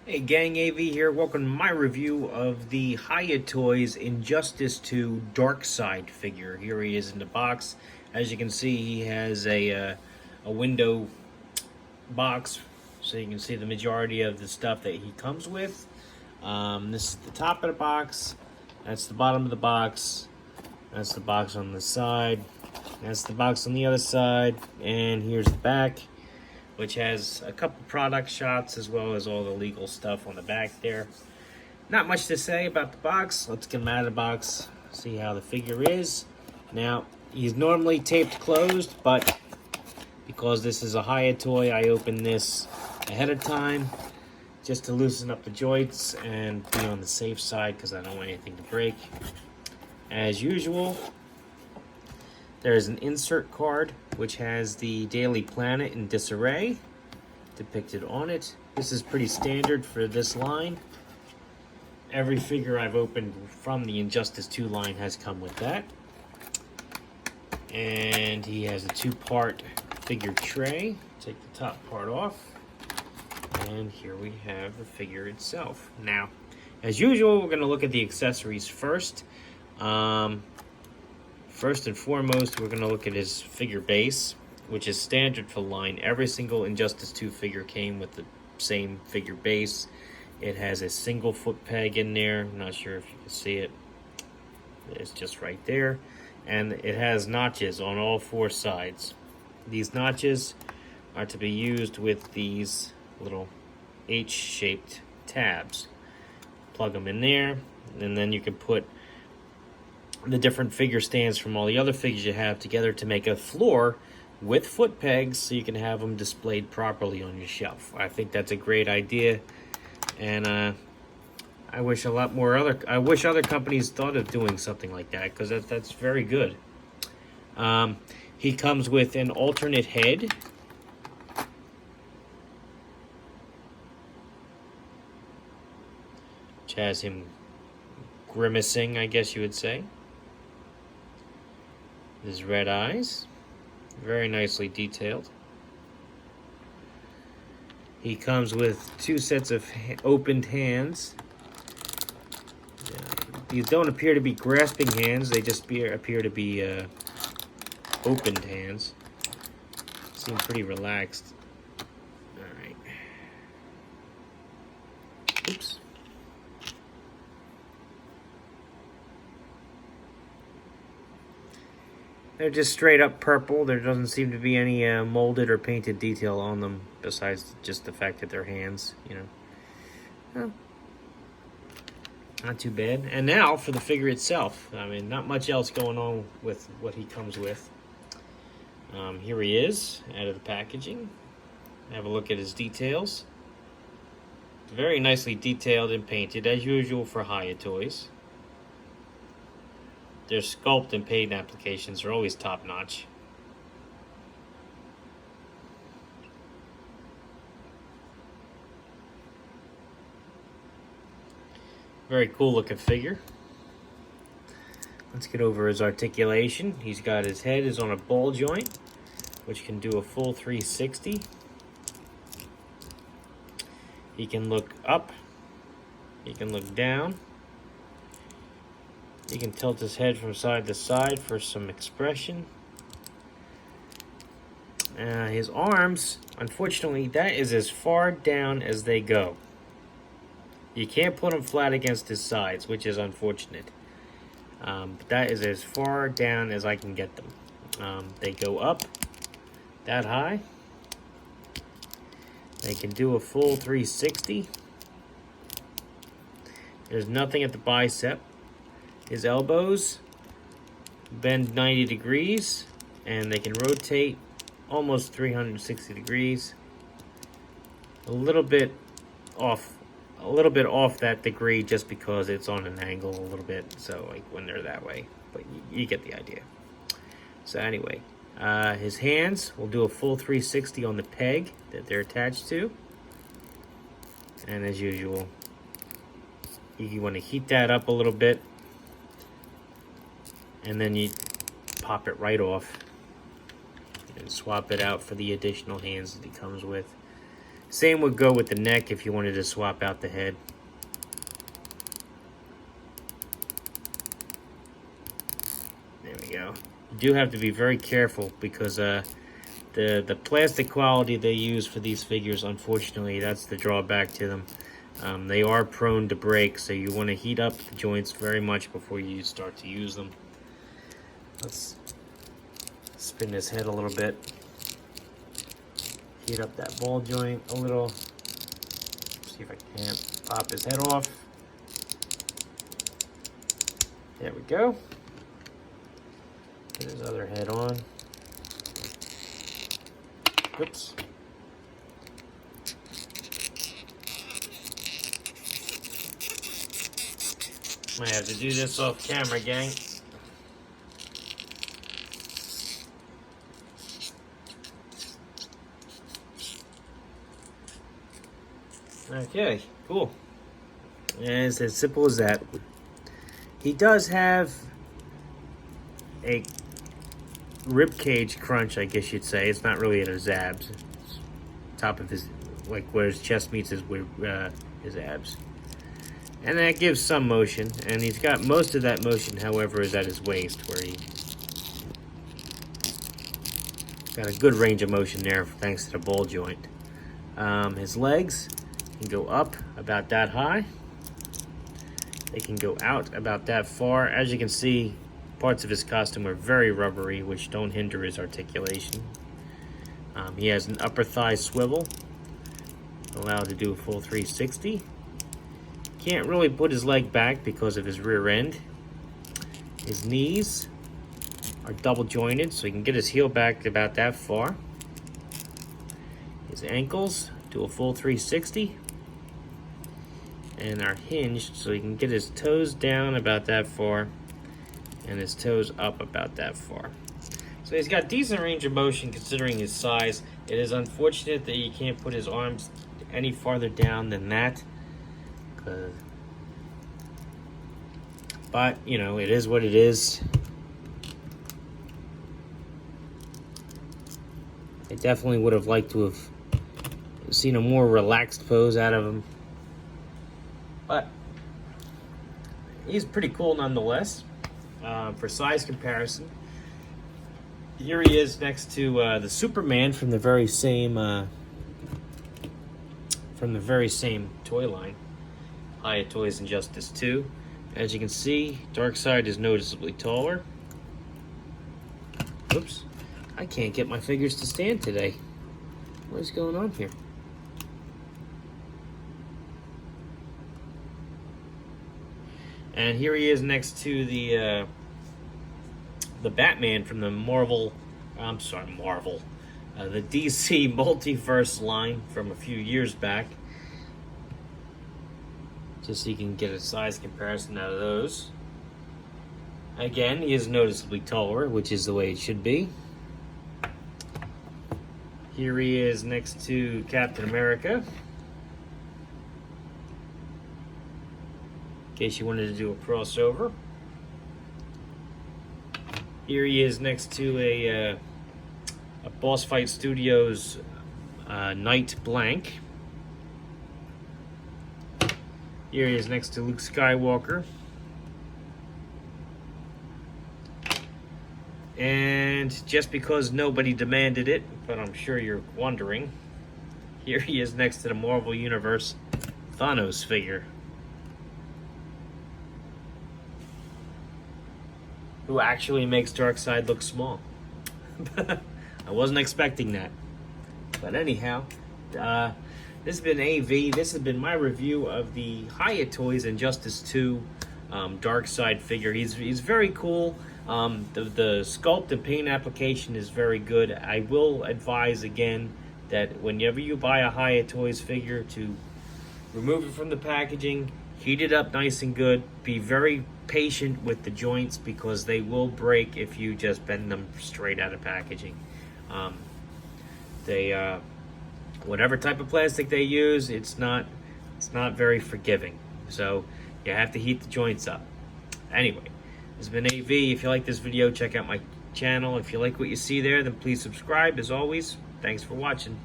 Hey gang, AV here. Welcome to my review of the Hiya Toys Injustice 2 Darkseid figure. Here he is in the box. As you can see, he has a window box, so you can see the majority of the stuff that he comes with. This is the top of the box. That's the bottom of the box. That's the box on the side. That's the box on the other side. And here's the back, which has a couple product shots as well as all the legal stuff on the back there. Not much to say about the box. Let's get him out of the box, see how the figure is. Now, he's normally taped closed, but because this is a Hiya toy, I opened this ahead of time just to loosen up the joints and be on the safe side because I don't want anything to break. As usual, there's an insert card which has the Daily Planet in disarray depicted on it. This is pretty standard for this line. Every figure I've opened from the Injustice 2 line has come with that. And he has a two-part figure tray. Take the top part off. And here we have the figure itself. Now, as usual, we're going to look at the accessories first. First and foremost, we're going to look at his figure base, which is standard for the line. Every single Injustice 2 figure came with the same figure base. It has a single foot peg in there. I'm not sure if you can see it. It's just right there. And it has notches on all four sides. These notches are to be used with these little H-shaped tabs. Plug them in there, and then you can put the different figure stands from all the other figures you have together to make a floor with foot pegs so you can have them displayed properly on your shelf. I think that's a great idea, and I wish other companies thought of doing something like that, because that's very good. He comes with an alternate head, which has him grimacing, I guess you would say. His red eyes, very nicely detailed. He comes with two sets of opened hands. These don't appear to be grasping hands, they just appear to be opened hands. Seem pretty relaxed. Alright. Oops. They're just straight up purple. There doesn't seem to be any molded or painted detail on them besides just the fact that they're hands, you know. Well, not too bad. And now for the figure itself. I mean, not much else going on with what he comes with. Here he is out of the packaging. Have a look at his details. Very nicely detailed and painted, as usual for Hiya toys. Their sculpt and paint applications are always top-notch. Very cool looking figure. Let's get over his articulation. He's got his head is on a ball joint, which can do a full 360. He can look up. He can look down. You can tilt his head from side to side for some expression. His arms, unfortunately, that is as far down as they go. You can't put them flat against his sides, which is unfortunate. But that is as far down as I can get them. They go up that high. They can do a full 360. There's nothing at the bicep. His elbows bend 90 degrees, and they can rotate almost 360 degrees. A little bit off that degree just because it's on an angle a little bit, so like when they're that way, but you get the idea. So anyway, his hands will do a full 360 on the peg that they're attached to, and as usual, you want to heat that up a little bit, and then you pop it right off and swap it out for the additional hands that he comes with. Same would go with the neck if you wanted to swap out the head. There we go. You do have to be very careful because the plastic quality they use for these figures, unfortunately, that's the drawback to them. They are prone to break, so you want to heat up the joints very much before you start to use them. Let's spin this head a little bit. Heat up that ball joint a little. See if I can't pop his head off. There we go. Get his other head on. Oops. Might have to do this off camera, gang. Okay, cool. And it's as simple as that. He does have a rib cage crunch, I guess you'd say. It's not really at his abs. It's top of his, like where his chest meets his abs. And that gives some motion, and he's got most of that motion, however, is at his waist, where he got a good range of motion there thanks to the ball joint. His legs can go up about that high. They can go out about that far. As you can see, parts of his costume are very rubbery, which don't hinder his articulation. He has an upper thigh swivel, allowed to do a full 360. Can't really put his leg back because of his rear end. His knees are double jointed, so he can get his heel back about that far. His ankles do a full 360 and are hinged, so he can get his toes down about that far and his toes up about that far. So he's got decent range of motion considering his size. It is unfortunate that he can't put his arms any farther down than that. But, you know, it is what it is. I definitely would have liked to have seen a more relaxed pose out of him. But he's pretty cool nonetheless. For size comparison, here he is next to the Superman from the very same toy line, Hiya Toys Injustice 2. As you can see, Darkseid is noticeably taller. Oops, I can't get my figures to stand today. What is going on here? And here he is next to the Batman from the the DC Multiverse line from a few years back. Just so you can get a size comparison out of those. Again, he is noticeably taller, which is the way it should be. Here he is next to Captain America. In case you wanted to do a crossover. Here he is next to a Boss Fight Studios Night Blank. Here he is next to Luke Skywalker. And just because nobody demanded it, but I'm sure you're wondering, here he is next to the Marvel Universe Thanos figure, who actually makes Darkseid look small. I wasn't expecting that. But anyhow, this has been AV. This has been my review of the Hiya Toys Injustice 2 Darkseid figure. He's very cool. The sculpt and paint application is very good. I will advise again that whenever you buy a Hiya Toys figure, to remove it from the packaging, heat it up nice and good. Be very patient with the joints because they will break if you just bend them straight out of packaging. Whatever type of plastic they use, it's not very forgiving. So you have to heat the joints up. Anyway, this has been AV. If you like this video, check out my channel. If you like what you see there, then please subscribe. As always, thanks for watching.